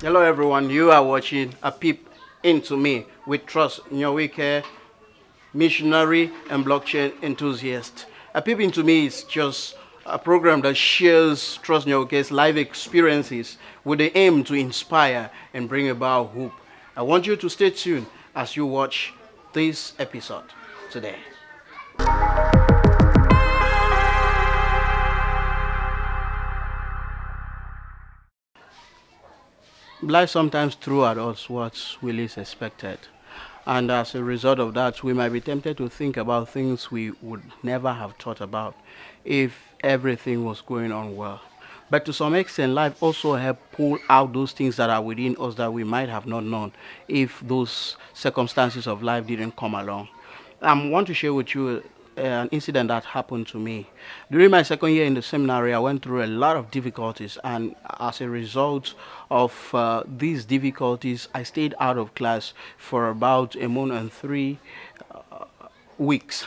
Hello everyone, you are watching A Peep Into Me with Trust Nyawike, missionary and blockchain enthusiast. A Peep Into Me is just a program that shares Trust Nyawike's life experiences with the aim to inspire and bring about hope. I want you to stay tuned as you watch this episode today. Life sometimes threw at us what we least expected. And as a result of that, we might be tempted to think about things we would never have thought about if everything was going on well. But to some extent, life also helped pull out those things that are within us that we might have not known if those circumstances of life didn't come along. I want to share with you an incident that happened to me. During my second year in the seminary, I went through a lot of difficulties, and as a result of these difficulties, I stayed out of class for about a month and 3 weeks.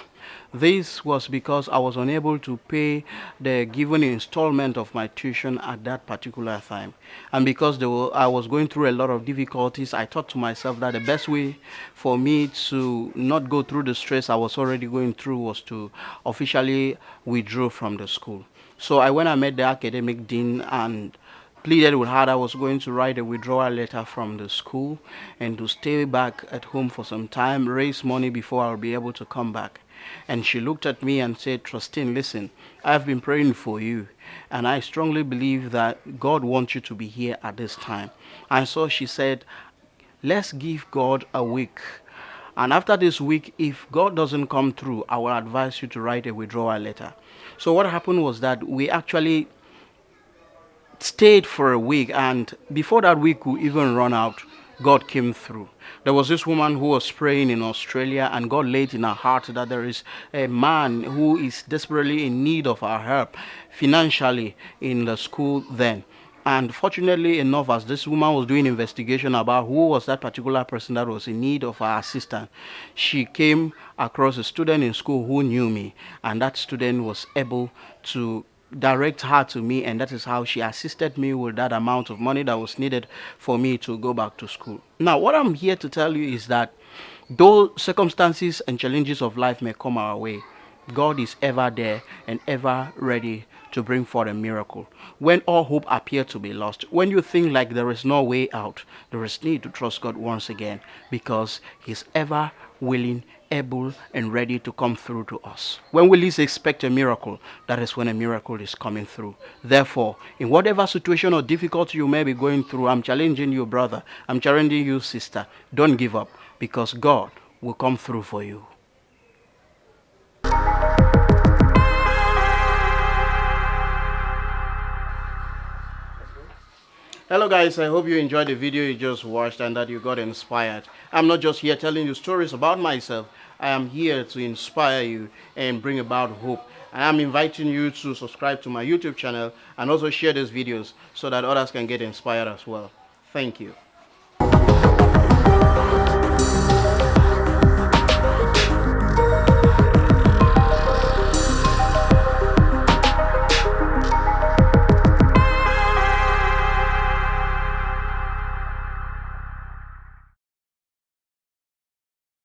This was because I was unable to pay the given installment of my tuition at that particular time. And because I was going through a lot of difficulties, I thought to myself that the best way for me to not go through the stress I was already going through was to officially withdraw from the school. So I went and met the academic dean and pleaded with her that I was going to write a withdrawal letter from the school and to stay back at home for some time, raise money before I'll be able to come back. And she looked at me and said, Trustine, listen, I've been praying for you, and I strongly believe that God wants you to be here at this time. And so she said, let's give God a week. And after this week, if God doesn't come through, I will advise you to write a withdrawal letter. So what happened was that we actually stayed for a week, and before that week could even run out, God came through. There was this woman who was praying in Australia, and God laid in her heart that there is a man who is desperately in need of our help financially in the school then. And fortunately enough, as this woman was doing investigation about who was that particular person that was in need of our assistance, she came across a student in school who knew me, and that student was able to direct her to me, and that is how she assisted me with that amount of money that was needed for me to go back to school. Now, what I'm here to tell you is that though circumstances and challenges of life may come our way, God is ever there and ever ready to bring forth a miracle. When all hope appears to be lost, when you think like there is no way out, there is need to trust God once again, because He's ever willing, able, and ready to come through to us. When we least expect a miracle, that is when a miracle is coming through. Therefore, in whatever situation or difficulty you may be going through, I'm challenging you, brother. I'm challenging you, sister. Don't give up, because God will come through for you. Hello guys, I hope you enjoyed the video you just watched and that you got inspired. I'm not just here telling you stories about myself. I am here to inspire you and bring about hope. And I'm inviting you to subscribe to my YouTube channel and also share these videos so that others can get inspired as well. Thank you.